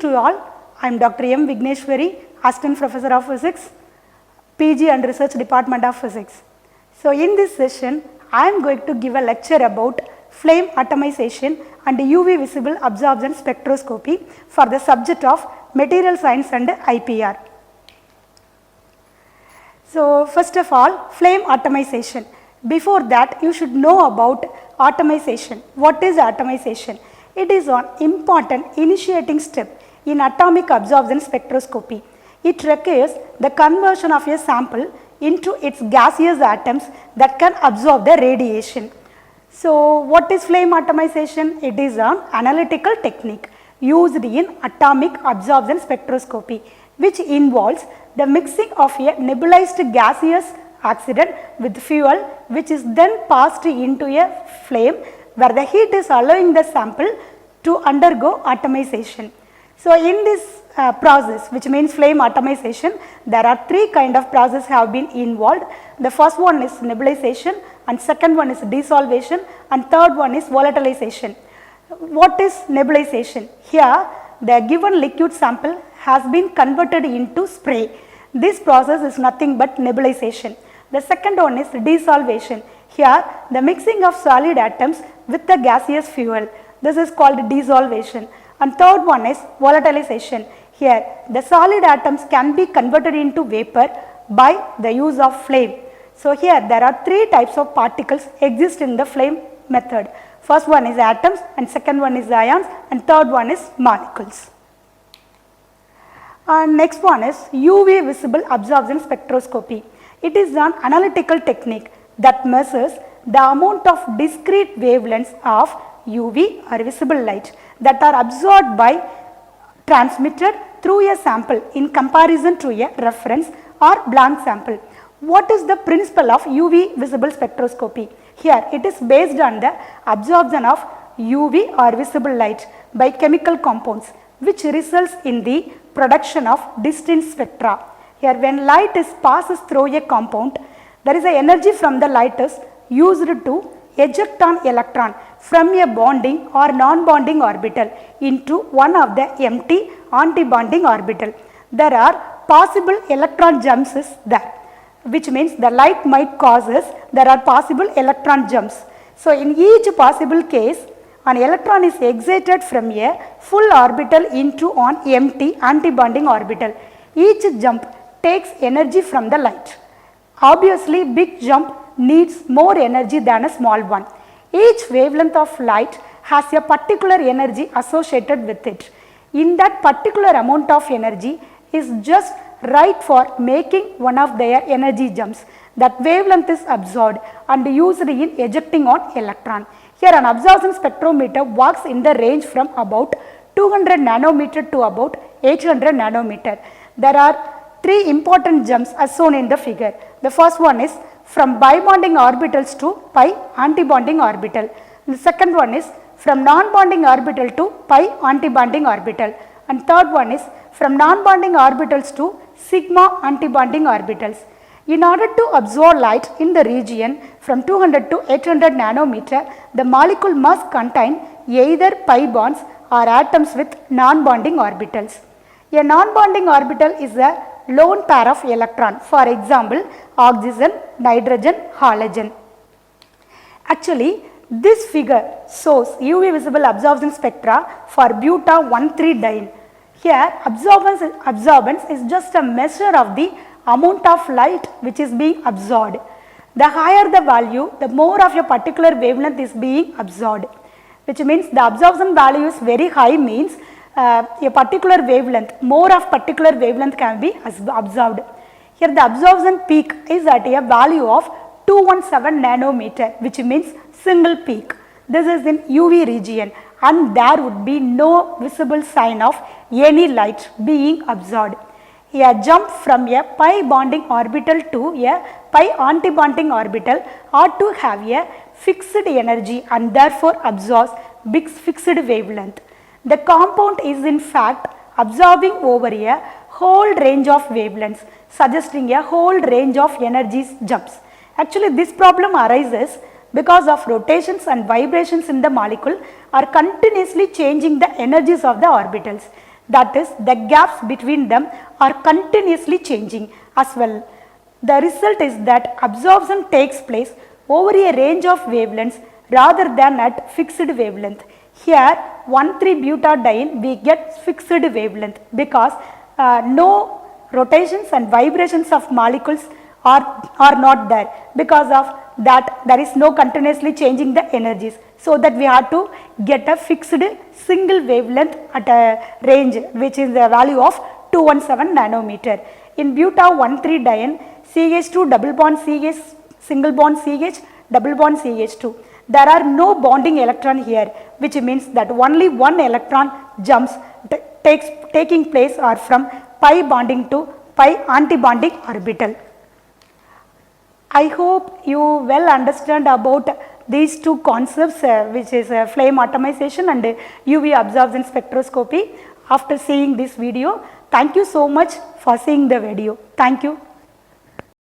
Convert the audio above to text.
to all. I am Dr.M. Vigneswari, Assistant Professor of Physics, PG and Research Department of Physics. So, in this session, I am going to give a lecture about flame atomization and UV visible absorption spectroscopy for the subject of material science and IPR. So, first of all, flame atomization. Before that, you should know about atomization. What is atomization? It is an important initiating step in atomic absorption spectroscopy. It requires the conversion of a sample into its gaseous atoms that can absorb the radiation. So, what is flame atomization? It is an analytical technique used in atomic absorption spectroscopy, which involves the mixing of a nebulized gaseous accident with fuel, which is then passed into a flame where the heat is allowing the sample to undergo atomization. So, in this process, which means flame atomization, there are three kind of processes have been involved. The first one is nebulization, and second one is desolvation, and third one is volatilization. What is nebulization? Here the given liquid sample has been converted into spray. This process is nothing but nebulization. The second one is desolvation. Here the mixing of solid atoms with the gaseous fuel. This is called desolvation. And third one is volatilization. Here the solid atoms can be converted into vapor by the use of flame. So, here there are three types of particles exist in the flame method. First one is atoms, and second one is ions, and third one is molecules. And next one is UV visible absorption spectroscopy. It is an analytical technique that measures the amount of discrete wavelengths of UV or visible light that are absorbed by transmitter through a sample in comparison to a reference or blank sample. What is the principle of UV visible spectroscopy? Here it is based on the absorption of UV or visible light by chemical compounds, which results in the production of distinct spectra. Here when light is passes through a compound, there is an energy from the light is used to eject an electron from a bonding or non-bonding orbital into one of the empty anti-bonding orbital. There are possible electron jumps is there, which means the light might causes there are possible electron jumps. So, in each possible case, an electron is excited from a full orbital into an empty anti-bonding orbital. Each jump takes energy from the light. Obviously, big jump needs more energy than a small one. Each wavelength of light has a particular energy associated with it. In that particular amount of energy is just right for making one of their energy jumps. That wavelength is absorbed and used in ejecting an electron. Here an absorption spectrometer works in the range from about 200 nanometer to about 800 nanometer. There are three important jumps as shown in the figure. The first one is from bibonding orbitals to pi antibonding orbital. The second one is from non-bonding orbital to pi antibonding orbital. And third one is from non-bonding orbitals to sigma antibonding orbitals. In order to absorb light in the region from 200 to 800 nanometer, the molecule must contain either pi bonds or atoms with non-bonding orbitals. A non-bonding orbital is a lone pair of electron, for example, oxygen, nitrogen, halogen. Actually, this figure shows UV visible absorption spectra for buta-1,3-diene. Here, absorbance is just a measure of the amount of light which is being absorbed. The higher the value, the more of a particular wavelength is being absorbed, which means the absorption value is very high means a particular wavelength, more of particular wavelength can be absorbed. Here the absorption peak is at a value of 217 nanometer, which means single peak. This is in UV region, and there would be no visible sign of any light being absorbed. A jump from a pi bonding orbital to a pi antibonding orbital ought to have a fixed energy and therefore absorbs big fixed wavelength. The compound is in fact absorbing over a whole range of wavelengths, suggesting a whole range of energy jumps. Actually, this problem arises because of rotations and vibrations in the molecule are continuously changing the energies of the orbitals. That is, the gaps between them are continuously changing as well. The result is that absorption takes place over a range of wavelengths rather than at fixed wavelength. Here 1,3-butadiene we get fixed wavelength because no rotations and vibrations of molecules are not there. Because of that, there is no continuously changing the energies, so that we have to get a fixed single wavelength at a range which is the value of 217 nanometer. In buta-1,3-diene, CH2 double bond CH, single bond CH, double bond CH2. There are no bonding electron here, which means that only one electron jumps taking place are from pi bonding to pi antibonding orbital. I hope you well understand about these two concepts, which is flame atomization and UV absorption spectroscopy. After seeing this video, thank you so much for seeing the video. Thank you.